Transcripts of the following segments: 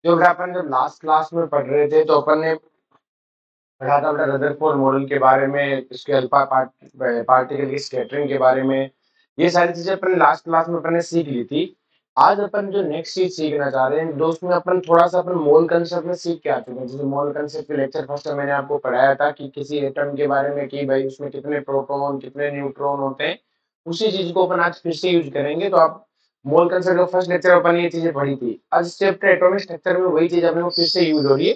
जो बेटा अपन जब लास्ट क्लास में पढ़ रहे थे तो अपन ने पढ़ा था बेटा रदरफोर्ड मॉडल के बारे में, इसके अल्फा पार्टिकल की स्कैटरिंग के बारे में। ये सारी चीजें अपन लास्ट क्लास में अपन ने सीख ली थी। आज अपन जो नेक्स्ट चीज सीखना चाह रहे हैं दोस्त में अपन थोड़ा सा अपन मोल कंसेप्ट में सीख के आ चुके हैं। जैसे मोल कंसेप्ट के लेक्चर फर्स्ट में मैंने आपको पढ़ाया था कि किसी एटम के बारे में कि भाई उसमें कितने प्रोटॉन कितने न्यूट्रॉन होते हैं। उसी चीज को अपन आज फिर से यूज करेंगे। तो आप मोल कंसेप्ट का फर्स्ट लेक्चर अपन ये चीजें पढ़ी थी। आज चैप्टर एटॉमिक स्ट्रक्चर में वही चीज अपने को फिर से यूज हो रही है।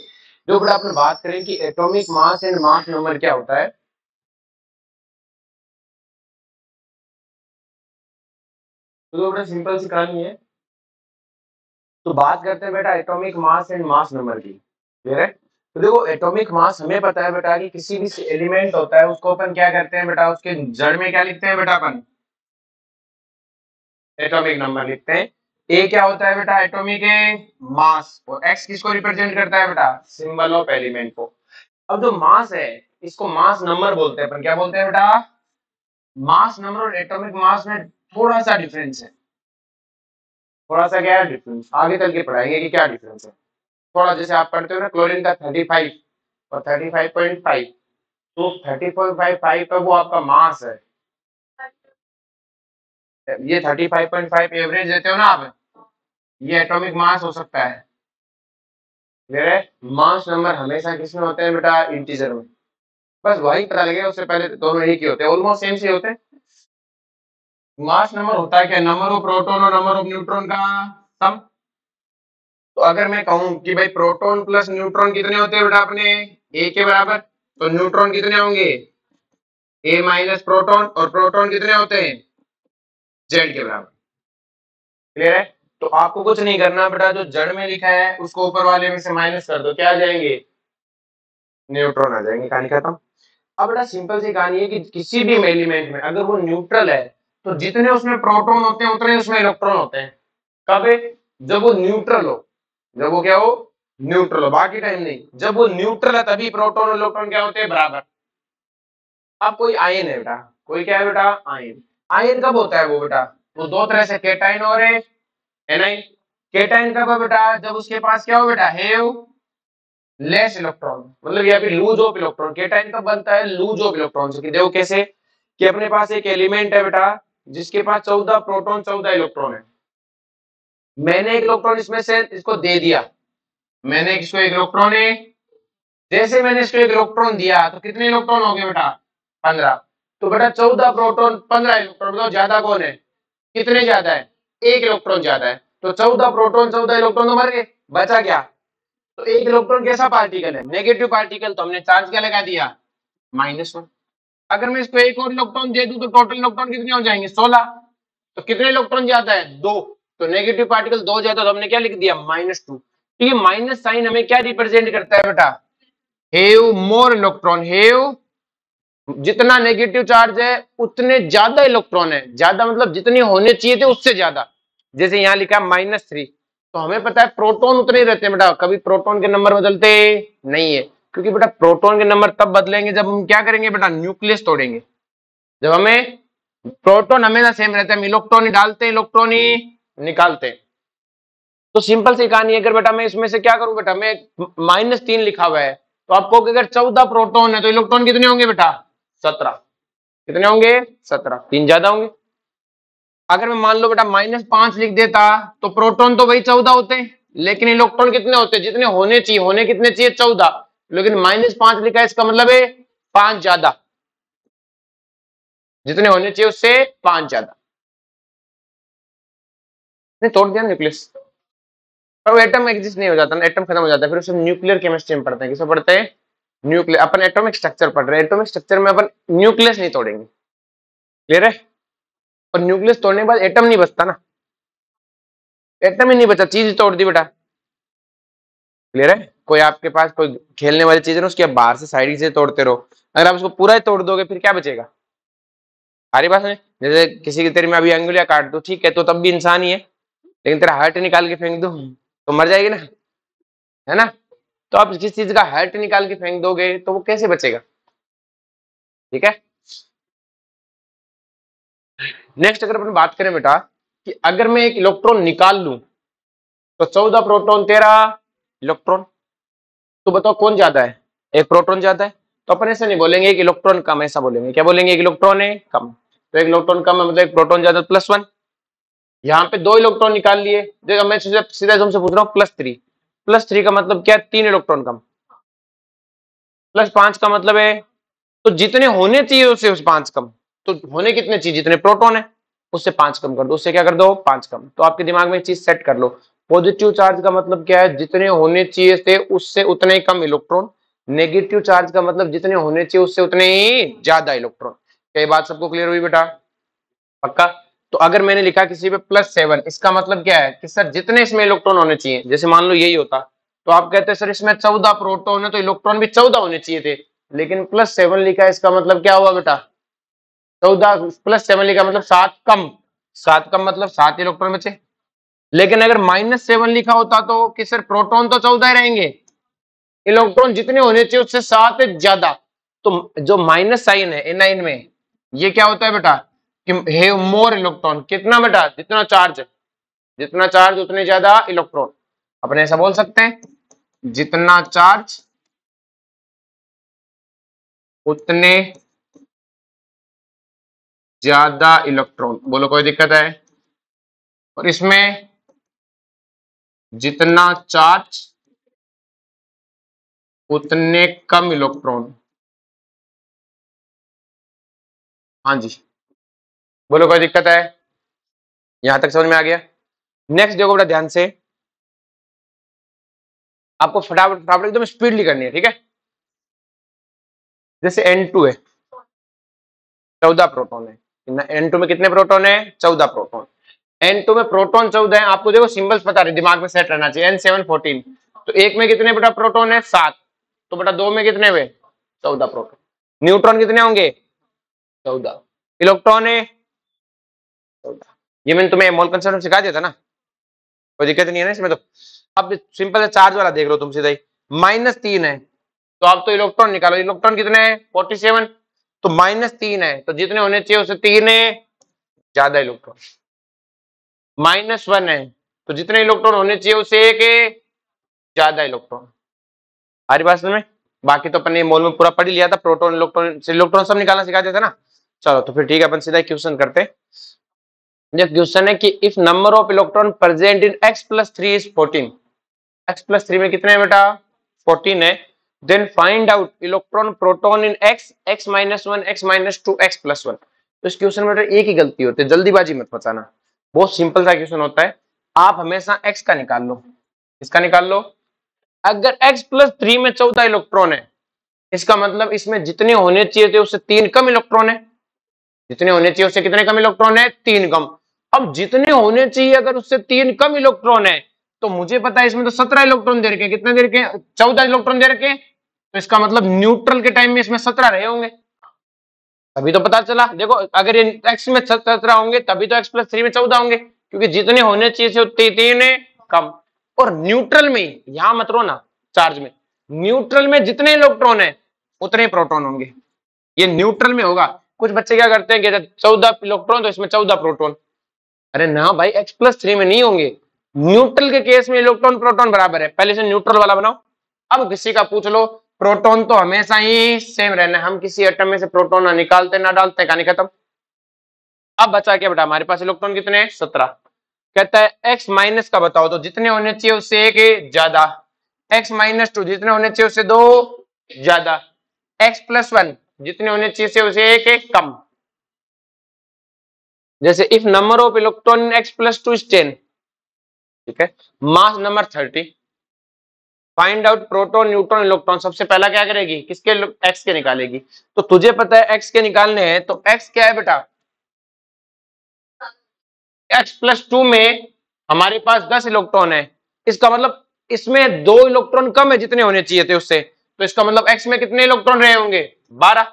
जो बड़ा अपन बात करें कि atomic mass and mass number क्या होता है। तो बड़ा सिंपल सी कहानी है। तो बात करते हैं बेटा atomic mass and mass number की। क्लियर है? तो देखो एटॉमिक मास हमें पता है बेटा कि किसी भी एलिमेंट होता है उसको अपन क्या करते हैं बेटा, उसके जड़ में क्या लिखते हैं बेटा अपन, एटॉमिक नंबर लिखते हैं। ए क्या होता है बेटा, एटॉमिक मास। और एक्स किसको रिप्रेजेंट करता है बेटा, सिंबल ऑफ एलिमेंट को। अब जो मास है इसको मास नंबर बोलते हैं अपन। क्या बोलते हैं बेटा, मास नंबर। और एटॉमिक मास में थोड़ा सा डिफरेंस है। थोड़ा सा क्या है डिफरेंस, आगे चल के पढ़ाएंगे कि क्या डिफरेंस है। थोड़ा जैसे आप पढ़ते हो ना क्लोरीन का 35 और 35.5, तो 30.55 है वो आपका मास है। ये 35.5 एवरेज देते हो ना आप, ये एटॉमिक मास हो सकता है। क्लियर है? मास नंबर हमेशा किसमें होते हैं बेटा, इंटीजर में। बस वही पता लगेगा, उससे पहले दोनों एक ही होते हैं, ऑलमोस्ट सेम से होते हैं। मास नंबर होता है क्या, नंबर ऑफ प्रोटॉन और नंबर ऑफ न्यूट्रॉन का सम। तो अगर मैं कहूं कि भाई प्रोटॉन प्लस न्यूट्रॉन कितने होते हैं बेटा अपने, ए के बराबर, तो न्यूट्रॉन कितने होंगे, ए माइनस प्रोटॉन। और प्रोटॉन कितने होते हैं, जेड के बराबर। क्लियर है? तो आपको कुछ नहीं करना बेटा, जो जड़ में लिखा है उसको ऊपर वाले में से माइनस कर दो, क्या आ जाएंगे, न्यूट्रॉन आ जाएंगे। कहानी खत्म। अब बेटा सिंपल सी कहानी है कि किसी भी एलिमेंट में अगर वो न्यूट्रल है तो जितने उसमें प्रोटॉन होते हैं उतने उसमें इलेक्ट्रॉन होते हैं। कब, जब वो न्यूट्रल हो। जब वो क्या हो, न्यूट्रल हो, बाकी टाइम नहीं। जब वो न्यूट्रल है तभी प्रोटॉन और इलेक्ट्रॉन क्या होते हैं, बराबर। अब कोई आयन है बेटा, कोई क्या है बेटा, आयन। आयन कब होता है वो बेटा, वो दो तरह से, केटाइन और एनाइन। केटाइन कब है बेटा, जब उसके पास क्या हो बेटा, हैव लेस इलेक्ट्रॉन, मतलब या फिर लूज ऑफ इलेक्ट्रॉन। केटाइन कब बनता है, लूज ऑफ इलेक्ट्रॉन से। कि देखो कैसे, कि अपने पास एक एलिमेंट है बेटा जिसके पास 14 प्रोटॉन 14 इलेक्ट्रॉन है। मैंने एक इलेक्ट्रॉन इसमें से इसको दे दिया, मैंने इसको एक इलेक्ट्रॉन है, जैसे मैंने इसको एक इलेक्ट्रॉन दिया तो कितने इलेक्ट्रॉन हो गए बेटा, 15। तो बेटा 14 प्रोटॉन 15 इलेक्ट्रॉन, बताओ ज्यादा कौन है, कितने ज्यादा है, एक इलेक्ट्रॉन ज्यादा है। तो 14 प्रोटॉन 14 इलेक्ट्रॉन तो मर गए, बचा क्या, तो एक इलेक्ट्रॉन कैसा पार्टिकल है, नेगेटिव पार्टिकल। तो हमने चार्ज क्या लगा दिया, -1। अगर मैं इसको एक और इलेक्ट्रॉन दे दूं तो टोटल इलेक्ट्रॉन कितने हो जाएंगे, 16। तो कितने इलेक्ट्रॉन ज्यादा है, 2। तो नेगेटिव पार्टिकल 2 ज्यादा, तो हमने क्या लिख दिया, -2। तो ये माइनस साइन हमें क्या रिप्रेजेंट करता है बेटा, हैव मोर इलेक्ट्रॉन, हैव, जितना नेगेटिव चार्ज है उतने ज्यादा इलेक्ट्रॉन है। ज्यादा मतलब जितने होने चाहिए थे उससे ज्यादा। जैसे यहाँ लिखा -3, तो हमें पता है प्रोटॉन उतने ही रहते हैं बेटा, कभी प्रोटॉन के नंबर बदलते नहीं है। क्योंकि बेटा प्रोटॉन के नंबर तब बदलेंगे जब हम क्या करेंगे बेटा, न्यूक्लियस तोड़ेंगे। जब हमें प्रोटॉन हमेशा सेम रहता है, हम इलेक्ट्रॉन ही डालते हैं, इलेक्ट्रॉन ही निकालते हैं। तो सिंपल सी कहानी है, अगर बेटा मैं इसमें से क्या करूं बेटा, मैं -3 लिखा हुआ है, तो आपको अगर 14 प्रोटॉन है तो इलेक्ट्रॉन कितने होंगे बेटा, 17। कितने होंगे, 17, 3 ज्यादा होंगे। अगर मैं मान लो बेटा -5 लिख देता, तो प्रोटॉन तो वही 14 होते हैं, लेकिन इलेक्ट्रॉन कितने होते हैं, जितने होने चाहिए। होने कितने चाहिए, 14, लेकिन -5 लिखा है, इसका मतलब है 5 ज्यादा, जितने होने चाहिए उससे 5 ज्यादा। तोड़ दिया न्यूक्लियस, पर वो एटम एग्जिस्ट नहीं हो जाता ना, एटम खत्म हो जाता है, फिर उसे न्यूक्लियर केमिस्ट्री में पढ़ते हैं। किसमें पढ़ते हैं, न्यूक्लियर। अपन एटॉमिक स्ट्रक्चर पढ़ रहे हैं, एटॉमिक स्ट्रक्चर में अपन न्यूक्लियस नहीं तोड़ेंगे। क्लियर है? और न्यूक्लियस तोड़ने के बाद एटम नहीं बचता ना, एटम ही नहीं बचा, चीज ही तोड़ दी बेटा। क्लियर है? कोई आपके पास कोई खेलने वाली चीज है ना, उसके बाहर से साइड से तोड़ते रहो, अगर आप उसको पूरा ही तोड़ दोगे फिर क्या बचेगा, हमारी पास में। जैसे किसी की तेरे में अभी अंगुलियां काट दो, ठीक है, तो तब भी इंसान ही है, लेकिन तेरा हार्ट निकाल के फेंक दो तो मर जाएगी ना, है ना। तो आप किस चीज का हार्ट निकाल के फेंक दोगे तो वो कैसे बचेगा। ठीक है, नेक्स्ट अगर अपन बात करें बेटा कि अगर मैं एक इलेक्ट्रॉन निकाल लूं तो 14 प्रोटॉन 13 इलेक्ट्रॉन। तो बताओ कौन ज्यादा है, एक प्रोटॉन ज्यादा है। तो अपन ऐसा नहीं बोलेंगे कि इलेक्ट्रॉन कम, ऐसा बोलेंगे, क्या बोलेंगे, एक इलेक्ट्रॉन है कम। तो एक इलेक्ट्रॉन कम है मतलब एक प्रोटॉन ज्यादा, +1। यहाँ पे 2 इलेक्ट्रॉन निकाल लिए, देखो मैं सीधा तुमसे पूछ रहा हूँ +3। +3 का मतलब क्या, 3 इलेक्ट्रॉन कम। +5 का मतलब है, तो जितने होने चाहिए उससे उस 5 कम। तो होने कितने चाहिए, जितने प्रोटॉन है उससे 5 कम कर दो, उससे क्या कर दो, 5 कम। तो आपके दिमाग में एक चीज सेट कर लो, पॉजिटिव चार्ज का मतलब क्या है, जितने होने चाहिए थे उससे उतने ही कम इलेक्ट्रॉन। नेगेटिव चार्ज का मतलब जितने होने चाहिए उससे उतने ही ज्यादा इलेक्ट्रॉन। क्या ये बात सबको क्लियर हुई बेटा, पक्का। तो अगर मैंने लिखा किसी पे +7, इसका मतलब क्या है कि सर जितने इसमें इलेक्ट्रॉन होने चाहिए, जैसे मान लो यही होता तो आप कहते सर इसमें 14 प्रोटॉन है तो इलेक्ट्रॉन भी 14 होने चाहिए थे। लेकिन +7 लिखा है, इसका मतलब क्या हुआ बेटा, 14 +7 लिखा मतलब 7 कम। 7 कम मतलब 7 इलेक्ट्रॉन बचे। लेकिन अगर -7 लिखा होता तो कि सर प्रोटॉन तो 14 ही रहेंगे, इलेक्ट्रॉन जितने होने चाहिए उससे 7 ज्यादा। तो जो माइनस साइन है एनाइन में, ये क्या होता है बेटा, कि हैव मोर इलेक्ट्रॉन। कितना बेटा, जितना चार्ज, जितना चार्ज उतने ज्यादा इलेक्ट्रॉन। अपन ऐसा बोल सकते हैं, जितना चार्ज उतने ज्यादा इलेक्ट्रॉन। बोलो कोई दिक्कत है। और इसमें जितना चार्ज उतने कम इलेक्ट्रॉन। हाँ जी, बोलो कोई दिक्कत है, यहां तक समझ में आ गया। नेक्स्ट देखो बेटा ध्यान से, आपको फटाफट फटाफट एकदम स्पीडली करनी है, ठीक है। जैसे N2 है, 14 प्रोटॉन है। N2 में कितने प्रोटॉन है, 14 प्रोटॉन। N2 में प्रोटॉन 14 है, आपको देखो सिंबल्स पता रहे, दिमाग में सेट रहना चाहिए। N7 14, तो एक में कितने बेटा प्रोटॉन है, 7। तो बेटा 2 में कितने हुए, 14 प्रोटॉन। न्यूट्रॉन कितने होंगे, 14। इलेक्ट्रॉन है 14। ये मैंने तुम्हें मोल कंसेप्ट सिखा दिया था ना, कोई दिक्कत नहीं है ना इसमें। तो अब सिंपल है, चार्ज वाला देख लो तुम सीधा ही। -3 है, तो आप तो इलेक्ट्रॉन निकालो, इलेक्ट्रॉन कितने हैं 47। तो -3 है तो जितने होने चाहिए उससे 3 है ज्यादा इलेक्ट्रॉन। -1 है तो जितने इलेक्ट्रॉन होने चाहिए उससे 1 है ज्यादा इलेक्ट्रॉन। हमारी बात समझ में। बाकी तो अपन ने मोल में पूरा पढ़ लिया था, प्रोटॉन इलेक्ट्रॉन से इलेक्ट्रॉन सब निकालना सिखा दिया था ना। चलो तो फिर ठीक है, अपन सीधा क्वेश्चन करते हैं। ये क्वेश्चन है कि if number of electron present in x+3 is 14, x+3 में कितने हैं बेटा, 14 है। Then find out electron proton in x(-1), x-2, x+1। तो इस क्वेश्चन में एक ही गलती होती है, जल्दीबाजी मत मचाना। बहुत सिंपल सा क्वेश्चन होता है, आप हमेशा x का निकाल लो। इसका निकाल लो, अगर x+3 में 14 इलेक्ट्रॉन है, इसका मतलब इसमें जितने होने चाहिए थे उससे 3 कम इलेक्ट्रॉन है। जितने होने चाहिए उससे कितने कम इलेक्ट्रॉन है, 3 कम। अब जितने होने चाहिए अगर उससे 3 कम इलेक्ट्रॉन है, तो मुझे पता है इसमें तो 17 इलेक्ट्रॉन दे रखे, कितने दे रखे, 14 इलेक्ट्रॉन दे रखे। तो इसका मतलब न्यूट्रल के टाइम में इसमें 17 रहे होंगे। अभी तो पता चला, देखो अगर ये x में 17 होंगे तभी तो x+3 में 14 होंगे, क्योंकि जितने होने चाहिए थे उतने 3 कम। और न्यूट्रल में, यहां मत रो ना, चार्ज में, न्यूट्रल में जितने इलेक्ट्रॉन है उतने प्रोटॉन होंगे। ये न्यूट्रल में होगा। कुछ बच्चे क्या करते हैं कि 14 इलेक्ट्रॉन तो इसमें 14 प्रोटॉन। अरे ना भाई, x+3 में नहीं होंगे। न्यूट्रल के केस में इलेक्ट्रॉन प्रोटॉन बराबर है, पहले से न्यूट्रल वाला बनाओ। अब किसी का पूछ लो, प्रोटॉन तो हमेशा ही सेम रहना है, हम किसी एटम में से प्रोटॉन ना निकालते ना डालते, कहानी खत्म। अब बचा क्या बेटा, हमारे पास इलेक्ट्रॉन कितने हैं, 17। कहता है x माइनस का बताओ, तो जितने होने चाहिए उससे 1 ज्यादा। x-2 जितने होने चाहिए उससे 2 ज्यादा। x+1 जितने होने चाहिए उससे 1 कम। जैसे if number of electron in x+2 is 10, ठीक है, mass number 30, find out proton neutron electron. सबसे पहला क्या करेगी, किसके, x के निकालेगी। तो तुझे पता है x के निकालने हैं, तो x क्या है बेटा, x+2 में हमारे पास 10 इलेक्ट्रॉन है। इसका मतलब इसमें 2 इलेक्ट्रॉन कम है जितने होने चाहिए थे उससे। तो इसका मतलब x में कितने इलेक्ट्रॉन रहे होंगे, 12।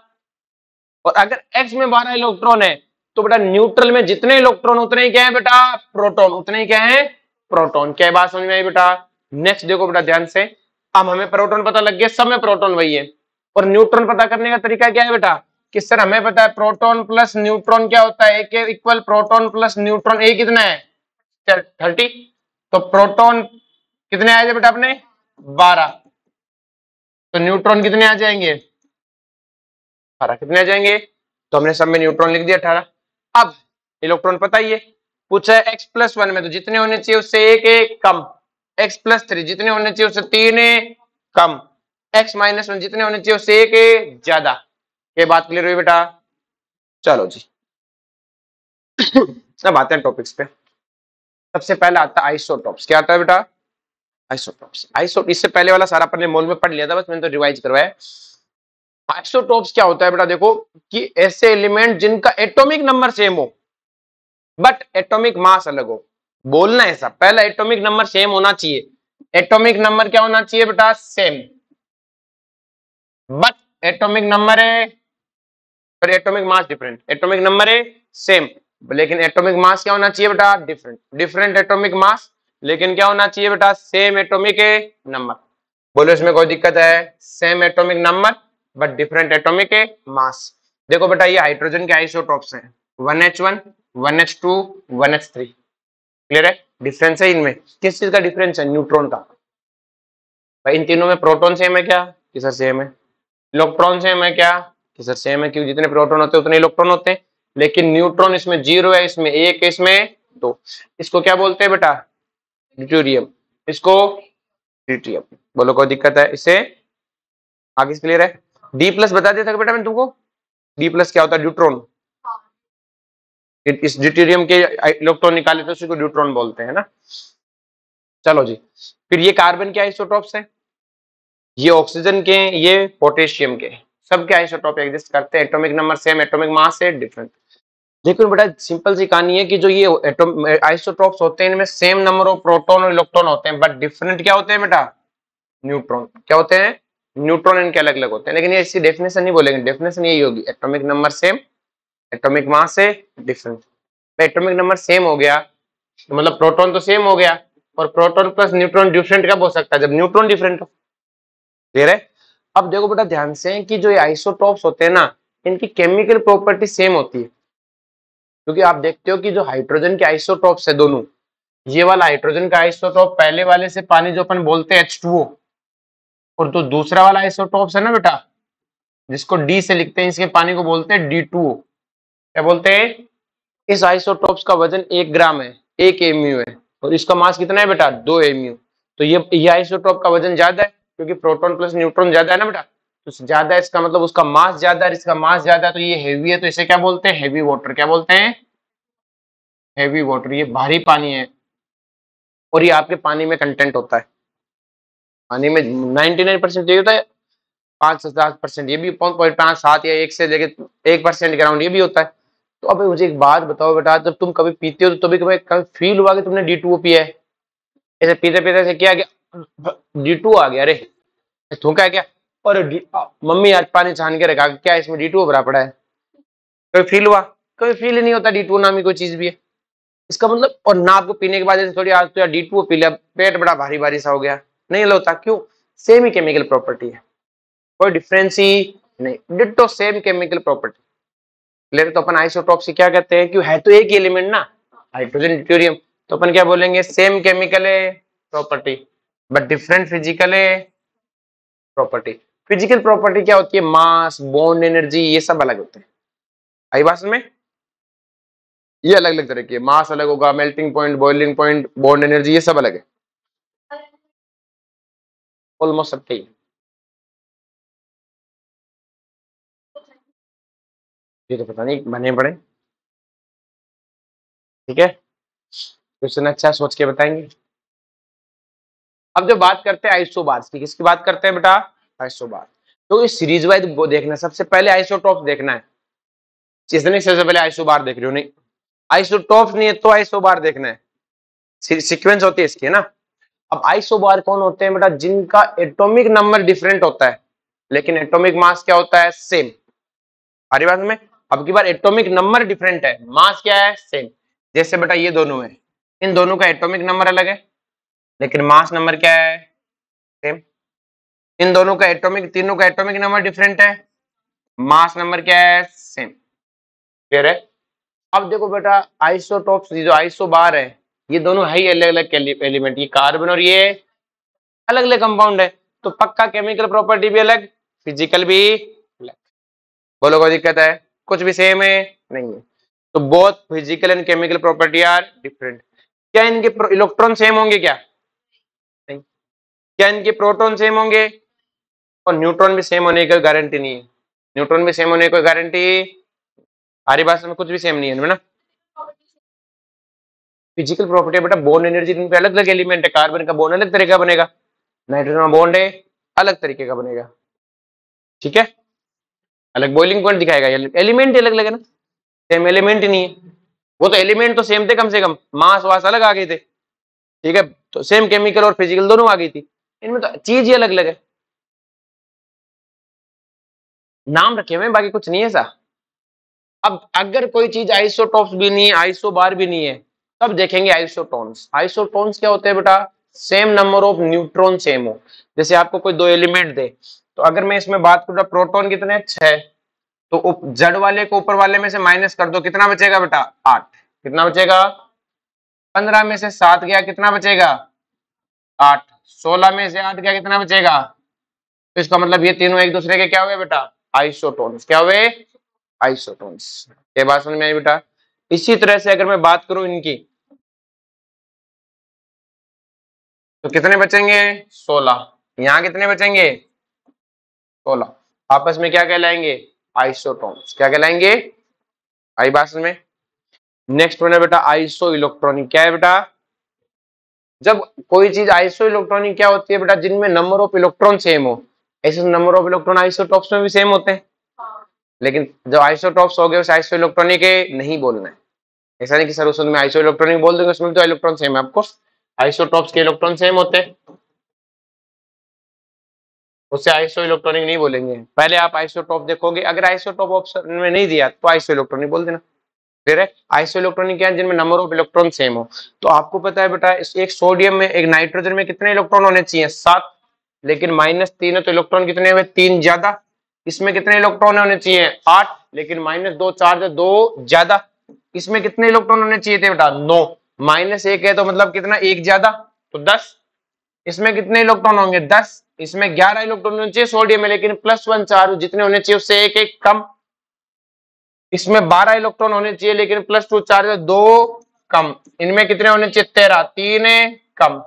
और अगर x में 12 इलेक्ट्रॉन है तो बेटा न्यूट्रल में जितने इलेक्ट्रॉन उतने ही क्या है बेटा, प्रोटॉन, उतने ही क्या है, प्रोटॉन। क्या बात समझ में आई बेटा। नेक्स्ट देखो बेटा ध्यान से, अब हमें प्रोटॉन पता लग गया, सब में प्रोटॉन वही है। और न्यूट्रॉन पता करने का तरीका क्या है बेटा, कि सर हमें पता है प्रोटॉन प्लस न्यूट्रॉन क्या होता है, एक इक्वल प्रोटॉन प्लस न्यूट्रॉन, कितना है 30। तो प्रोटॉन कितने आए थे बेटा अपने 12, तो न्यूट्रॉन कितने आ जाएंगे? 18। कितने आ जाएंगे? तो हमने सब में न्यूट्रॉन लिख दिया 18। अब इलेक्ट्रॉन पता ही है, पूछा है x+1 में तो जितने होने चाहिए उससे एक कम, x+3 जितने होने चाहिए उससे 3 कम, x-1 जितने होने चाहिए उससे एक ज्यादा। ये बात क्लियर हुई बेटा? चलो जी अब आते हैं टॉपिक्स पे। सबसे पहले आता है आइसोटॉप्स। क्या आता है बेटा? आइसोटॉप्स। इससे पहले वाला सारा अपन ने मोल में पढ़ लिया था, बस मैंने तो रिवाइज करवाया। आइसोटॉप्स क्या होता है बेटा? देखो कि ऐसे एलिमेंट जिनका एटॉमिक नंबर सेम हो बट एटॉमिक मास अलग हो। बोलना है सब, पहला एटॉमिक नंबर सेम होना चाहिए। एटॉमिक नंबर क्या होना चाहिए बेटा? सेम। बट एटॉमिक नंबर है और atomic mass different. Atomic number है सेम लेकिन एटॉमिक मास क्या होना चाहिए बेटा? डिफरेंट। डिफरेंट एटॉमिक मास लेकिन क्या होना चाहिए बेटा? Same atomic number. बोलो इसमें कोई दिक्कत है? Same atomic number but different atomic mass. देखो बेटा ये हाइड्रोजन के आइसोटॉप्स हैं, 1H1, 1H2, 1H3। क्लियर है? डिफरेंस है इनमें। किस चीज का डिफरेंस है? न्यूट्रॉन का। भाई इन तीनों में प्रोटॉन सेम है क्या? कि सर सेम है। इलेक्ट्रॉन सेम है क्या? कि सर सेम है, क्योंकि जितने प्रोटॉन होते हैं उतने इलेक्ट्रॉन होते हैं। लेकिन न्यूट्रॉन इसमें 0 है, इसमें 1 है, इसमें 2। इसको क्या बोलते हैं बेटा? ड्यूटेरियम। इसको ट्रिटियम। बोलो कोई दिक्कत है इससे? आगे क्लियर है? D+ बता दिया था बेटा मैंने तुमको। D+ क्या होता है? ड्यूट्रॉन। इस ड्यूटेरियम के इलेक्ट्रॉन निकाले तो उसी को ड्यूट्रॉन बोलते हैं ना। चलो जी, फिर ये कार्बन के आइसोटॉप्स है, ये ऑक्सीजन के, ये पोटेशियम के। सबके आइसोटॉप एग्जिस्ट करते हैं। Atomic number same, atomic mass से डिफरेंट। देखो बेटा सिंपल सी कहानी है कि जो ये आइसोटॉप्स होते हैं इनमें सेम नंबर ऑफ प्रोटॉन और इलेक्ट्रॉन होते हैं बट डिफरेंट क्या होते हैं बेटा? न्यूट्रॉन। क्या होते हैं? न्यूट्रॉन इनके अलग अलग होते हैं। लेकिन ये इसकी डेफिनेशन नहीं बोलेंगे, डेफिनेशन यही होगी atomic number same, atomic mass से डिफरेंट। एटॉमिक नंबर सेम हो गया तो मतलब प्रोटॉन तो सेम हो गया, और प्रोटॉन प्लस न्यूट्रॉन डिफरेंट कब हो सकता है? जब न्यूट्रॉन डिफरेंट हो। क्लियर है? अब देखो बेटा ध्यान से कि जो ये आइसोटॉप्स होते हैं ना, इनकी केमिकल प्रॉपर्टी सेम होती है। क्योंकि आप देखते हो कि जो हाइड्रोजन के आइसोटॉप्स है दोनों, ये वाला हाइड्रोजन का आइसोटॉप पहले वाले से पानी जो अपन बोलते हैं H2O, और जो दूसरा वाला आइसोटॉप्स है ना बेटा जिसको D से लिखते हैं, इसके पानी को बोलते हैं D2O। क्या बोलते हैं? इस आइसोटॉप्स का वजन 1 ग्राम है, 1 mu है, और इसका मास कितना है बेटा? 2 mu। तो ये आइसोटॉप का वजन ज्यादा है क्योंकि प्रोटॉन प्लस न्यूट्रॉन ज्यादा है ना बेटा, तो ज्यादा है इसका मतलब उसका मास ज्यादा है, इसका मास ज्यादा है तो ये हेवी है, तो इसे क्या बोलते हैं? Heavy water. क्या बोलते हैं? Heavy water. ये भारी पानी है और ये आपके पानी में कंटेंट होता है। पानी में 99% ये होता है, 5 से 7% ये भी, 5.7 या 1 से लेके 1% के अराउंड ये भी होता है। तो अब मुझे एक बात बताओ बेटा, जब तुम कभी पीते हो तो कभी फील हुआ कि तुमने D2O पिया है? ऐसे पीते पीते से क्या गया? D2O आ गया। अरे थूका है क्या? और मम्मी आज पानी छान के रखा, क्या इसमें D2O भरा पड़ा है? कभी फील हुआ? कभी फील ही नहीं होता। D2O नामी कोई चीज भी है इसका मतलब। और ना आपको पीने के बाद जैसे थोड़ी आज तो यार D2O पी लिया, पेट बड़ा भारी भारी सा हो गया, नहीं होता। क्यों? सेम ही केमिकल प्रॉपर्टी है, कोई डिफरेंस ही नहीं, ditto same chemical property. Clear? तो अपन आइसोटॉप से क्या कहते हैं? क्यों है तो एक ही एलिमेंट ना, हाइड्रोजन ड्यूटेरियम, तो अपन क्या बोलेंगे? Same chemical property but different physical property. Physical property क्या होती है? मास, बॉन्ड एनर्जी, ये सब अलग होते हैं। आई बात में? ये अलग अलग तरह की है। मास अलग होगा, melting point, boiling point, bond energy, ये सब अलग है। ऑलमोस्ट सबके ही। ये तो पता नहीं बने पड़े। ठीक है, क्वेश्चन अच्छा सोच के बताएंगे। अब जो बात करते हैं आइसोबार्स की, किसकी बात करते हैं बेटा? आइसोबार। तो इस सीरीज वाइज देखना है, सबसे पहले आइसोटॉप देखना है। इसने सबसे पहले आइसोबार देख रहे हो? नहीं, आइसोटॉप नहीं है तो आइसोबार देखना है। सीक्वेंस होती है इसकी, है ना। अब आइसोबार कौन होते हैं बेटा? जिनका एटॉमिक नंबर डिफरेंट होता है लेकिन एटॉमिक मास क्या होता है? सेम। हमारी बात में अब की बार एटॉमिक नंबर डिफरेंट है, मास क्या है? सेम। जैसे बेटा ये दोनों है, इन दोनों का एटॉमिक नंबर अलग है लेकिन मास नंबर क्या है? सेम। इन दोनों का एटॉमिक, तीनों का एटॉमिक नंबर डिफरेंट है, मास नंबर क्या है? सेम। क्लियर है? अब देखो बेटा आइसोटॉप्स, जो आइसोबार है, ये दोनों है ही अलग अलग एलिमेंट, ये कार्बन और ये अलग अलग कंपाउंड है, तो पक्का केमिकल प्रॉपर्टी भी अलग, फिजिकल भी अलग। बोलो कोई दिक्कत है? कुछ भी सेम है नहीं है। तो both physical and chemical property are different. क्या इनके इलेक्ट्रॉन सेम होंगे क्या? नहीं। क्या इनके प्रोटॉन सेम होंगे? और न्यूट्रॉन भी सेम होने की गारंटी नहीं है। न्यूट्रॉन भी सेम होने की गारंटी, हमारी भाषा में कुछ भी सेम नहीं है ना। फिजिकल प्रॉपर्टी बेटा बॉन्ड एनर्जी पे अलग अलग एलिमेंट है, कार्बन का बॉन्ड अलग तरीके का बनेगा, नाइट्रोजन का बॉन्ड है अलग तरीके का बनेगा, ठीक है। अलग बॉइलिंग पॉइंट दिखाएगा, एलिमेंट अलग अलग है ना, सेम एलिमेंट ही नहीं है। वो तो एलिमेंट तो सेम थे, कम से कम मास वास अलग आ गए थे, ठीक है, तो सेम केमिकल और फिजिकल दोनों आ गई थी, इनमें तो चीज ही अलग अलग है, नाम रखे हुए बाकी कुछ नहीं है ऐसा। अब अगर कोई चीज आइसोटॉप्स भी नहीं है, आइसोबार भी नहीं है, तब देखेंगे आइसोटोन्स। आइसोटोन्स क्या होते हैं बेटा? Same number of neutron same हो। जैसे आपको कोई दो एलिमेंट दे, तो अगर मैं इसमें बात करूं प्रोटॉन कितने 6, तो जड़ वाले को ऊपर वाले में से माइनस कर दो, कितना बचेगा बेटा? 8। कितना बचेगा? 15 में से 7 गया, कितना बचेगा? 8। 16 में से 8 गया, कितना बचेगा? तो इसका मतलब ये तीनों एक दूसरे के क्या हुए बेटा? आइसोटोन्स। क्या हुए? आइसोटोन्स। ये बात समझ में आई बेटा? इसी तरह से अगर मैं बात करूं इनकी, तो कितने बचेंगे? 16। यहाँ कितने बचेंगे? 16। आपस में क्या कहलाएंगे? आइसोटोन्स। क्या कहलाएंगे? आई बात समझ में? नेक्स्ट वन है बेटा आइसो इलेक्ट्रॉनिक। क्या है बेटा? जब कोई चीज आइसो इलेक्ट्रॉनिक क्या होती है बेटा? जिनमें नंबर ऑफ इलेक्ट्रॉन सेम हो। ऐसे नंबर ऑफ इलेक्ट्रॉन आइसोटॉप्स में भी सेम होते हैं, लेकिन जब आइसोटॉप्स हो गए उसे आइसो इलेक्ट्रॉनिक नहीं बोलना है। ऐसा नहीं कि सर उसमें आइसो इलेक्ट्रॉनिक बोल देंगे, उसमें तो इलेक्ट्रॉन सेम है, आपको आइसोटॉप्स के इलेक्ट्रॉन सेम होते हैं, उससे आइसो इलेक्ट्रॉनिक नहीं बोलेंगे। पहले आप आइसोटॉप देखोगे, अगर आइसोटॉप ऑप्शन में नहीं दिया तो आइसो इलेक्ट्रॉनिक बोल देना। फिर है आइसो इलेक्ट्रॉनिक क्या है? जिनमें नंबर ऑफ इलेक्ट्रॉन सेम हो। तो आपको पता है बेटा एक सोडियम में एक नाइट्रोजन में कितने इलेक्ट्रॉन होने चाहिए? 7, लेकिन -3 है तो इलेक्ट्रॉन कितने हुए? 3 ज्यादा। इसमें कितने इलेक्ट्रॉन होने चाहिए? 8, लेकिन -2 चार्ज है, 2 ज्यादा। इसमें कितने इलेक्ट्रॉन होने चाहिए थे बेटा? 9। -1 है तो मतलब कितना? 1 ज्यादा, तो 10। इसमें कितने इलेक्ट्रॉन होंगे? 10। इसमें 11 इलेक्ट्रॉन होने चाहिए सोडियम में, लेकिन +1 चार्ज जितने होने चाहिए उससे एक एक कम। इसमें 12 इलेक्ट्रॉन होने चाहिए, लेकिन +2 चार्ज 2 कम। इनमें कितने होने चाहिए? 13, 3 कम।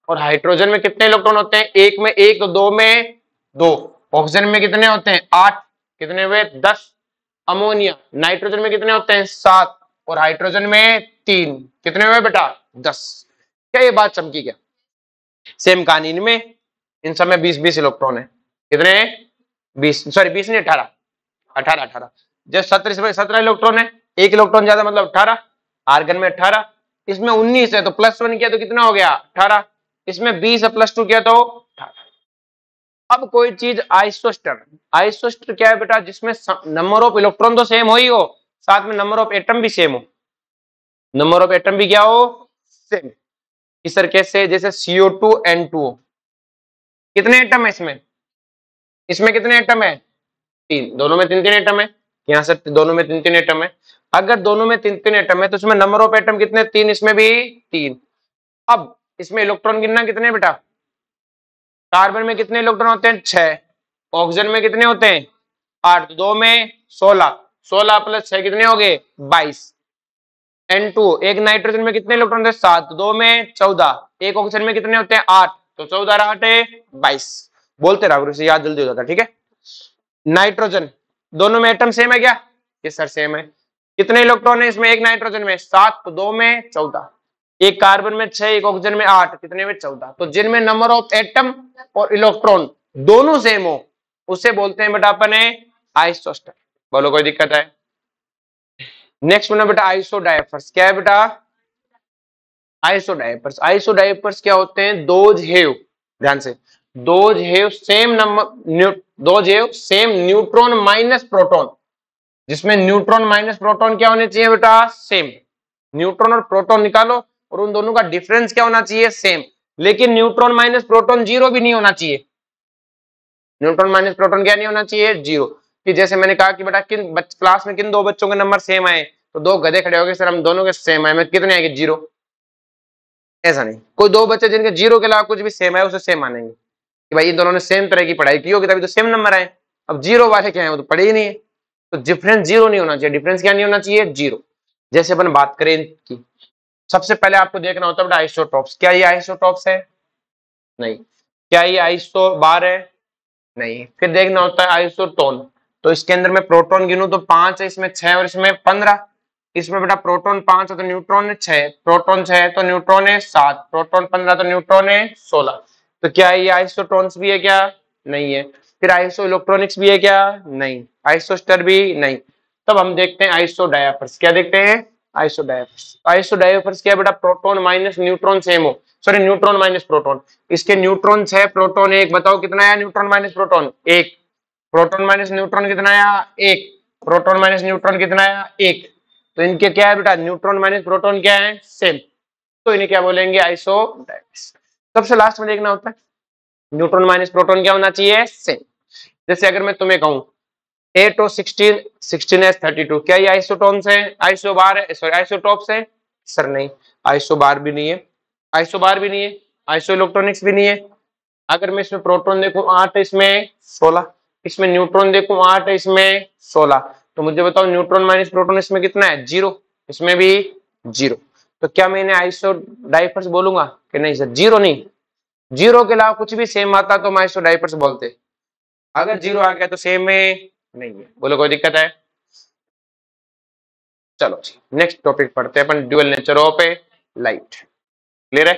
और हाइड्रोजन में कितने इलेक्ट्रॉन होते हैं? एक में एक, तो दो में दो। ऑक्सीजन में कितने होते हैं? 8। कितने हुए? 10। अमोनिया नाइट्रोजन में कितने होते हैं? 7। और हाइड्रोजन में 3। कितने हुए बेटा? 10। क्या ये बात चमकी क्या? सेम कहानी इनमें, इन सब में 20-20 इलेक्ट्रॉन है। कितने? 20, सॉरी 20 नहीं, 18। 18 जब 17 इलेक्ट्रॉन है, एक इलेक्ट्रॉन ज्यादा मतलब 18। आर्गन में 18, इसमें 19 है तो +1 किया तो कितना हो गया? 18। इसमें 20 है, +2 किया तो 18। अब कोई चीज आइसोस्टर, आइसोस्टर क्या है बेटा? जिसमें नंबर ऑफ इलेक्ट्रॉन तो सेम हो ही हो, साथ में नंबर ऑफ एटम भी सेम हो। नंबर ऑफ एटम भी क्या हो? सेम। इस तरीके से जैसे CO2 N2, कितने एटम है इसमें? इसमें कितने एटम है? 3। दोनों में 3-3 एटम है, यहाँ से दोनों में 3-3 एटम है। अगर दोनों में 3-3 एटम है तो इसमें नंबर ऑफ एटम कितने? 3। इसमें भी 3। अब इसमें इलेक्ट्रॉन गिनना कितने बेटा? कार्बन में कितने इलेक्ट्रॉन होते हैं? 6। ऑक्सीजन में कितने होते हैं? 8। 2 में 16, 16 + 6 कितने हो गए? 22। N2 एक नाइट्रोजन में कितने इलेक्ट्रॉन होते हैं? 7। 2 में 14। एक ऑक्सीजन में कितने होते हैं? 8। तो 14 8 22। बोलते रहो, इसे याद जल्दी हो जाता है, ठीक है। नाइट्रोजन, दोनों में एटम सेम है क्या? ये सर सेम है। कितने इलेक्ट्रॉन है इसमें? एक नाइट्रोजन में 7, तो 2 में 14। एक कार्बन में 6, एक ऑक्सीजन में 8, कितने में? 14। तो जिनमें नंबर ऑफ एटम और इलेक्ट्रॉन दोनों सेम हो उसे बोलते हैं बेटा अपन आइसोस्टर। बोलो कोई दिक्कत है? नेक्स्ट वन है बेटा आइसोडायपर्स। क्या है बेटा? आइसोडायपर्स। आइसोडायपर्स क्या होते हैं? दोज हैव, ध्यान से, those have same number, those have same neutron minus proton. जिसमें न्यूट्रॉन माइनस प्रोटॉन क्या होने चाहिए बेटा? सेम। न्यूट्रॉन और प्रोटॉन निकालो और उन दोनों का डिफरेंस क्या होना चाहिए? सेम। लेकिन न्यूट्रॉन माइनस प्रोटॉन 0 भी नहीं होना चाहिए। न्यूट्रॉन माइनस प्रोटॉन क्या नहीं होना चाहिए? 0। कि जैसे मैंने कहा कि बेटा क्लास में किन दो बच्चों के नंबर सेम आए, तो दो गधे खड़े हो गए, सर हम दोनों के सेम आए, मैं कितने आएंगे? 0। ऐसा नहीं, कोई दो बच्चे जिनके जीरो के अलावा कुछ भी सेम है उसे सेम मानेंगे कि भाई इन दोनों ने सेम तरह की पढ़ाई की होगी तभी तो सेम नंबर आए। अब जीरो वाले क्या है, वो तो पढ़े ही नहीं है, तो डिफरेंस जीरो नहीं होना चाहिए। डिफरेंस क्या नहीं होना चाहिए, जीरो। जैसे अपन बात करें इनकी, सबसे पहले आपको देखना होता है आइसोटॉप्स। क्या ये आइसोटॉप्स है, नहीं। क्या ये आइसो बार है, नहीं। फिर देखना होता है आइसोटोन, तो इसके अंदर मैं प्रोटॉन गिनूं तो 5 है, इसमें 6 और इसमें 15। इसमें बेटा प्रोटॉन 5 है तो न्यूट्रॉन है 6, प्रोटॉन 6 है तो न्यूट्रॉन है 7, प्रोटॉन 15 तो न्यूट्रॉन है 16। तो क्या ये आइसोटोन्स भी है क्या, नहीं है। फिर आइसो इलेक्ट्रॉनिक्स भी है क्या, नहीं। आइसोस्टर भी नहीं। तब हम देखते हैं आइसो डायपर्स। क्या देखते हैं, आइसो डायपर्स। आइसो डायपर्स क्या है बेटा, प्रोटॉन माइनस न्यूट्रॉन सेम हो, सॉरी न्यूट्रॉन माइनस प्रोटॉन। इसके न्यूट्रॉन 6, प्रोटॉन 1, बताओ कितना आया neutron minus proton, 1। Proton minus neutron कितना आया, 1। प्रोटॉन माइनस न्यूट्रॉन कितना आया, 1। तो इनके क्या है बेटा, न्यूट्रॉन माइनस प्रोटॉन क्या है, सेम। तो इन्हें क्या बोलेंगे, आइसो डायपर्स। सबसे लास्ट में देखना होता है न्यूट्रॉन माइनस प्रोटॉन क्या होना चाहिए, सेम। जैसे अगर मैं तुम्हें कहूं 8 और 16, 16s32, क्या ये आइसोटोन्स है, आइसो बार है, सॉरी आइसोटॉप्स है, सर नहीं। आइसो बार भी नहीं है, आइसो बार भी नहीं है, आइसो इलेक्ट्रॉनिक्स भी नहीं है। अगर मैं इसमें प्रोटॉन देखूं 8, इसमें 16, इसमें न्यूट्रॉन देखूं 8, इसमें 16, तो मुझे बताओ न्यूट्रॉन माइनस प्रोटॉन इसमें कितना है, 0, इसमें भी 0। तो क्या मैं इन्हें आइसो डाइपर्स बोलूंगा कि नहीं सर, 0 नहीं। 0 के अलावा कुछ भी सेम आता तो हम आइसो डाइपर्स बोलते, अगर 0 आ गया तो सेम में नहीं है। बोलो कोई दिक्कत है, चलो नेक्स्ट टॉपिक पढ़ते हैं अपन, dual nature of a light. Clear है।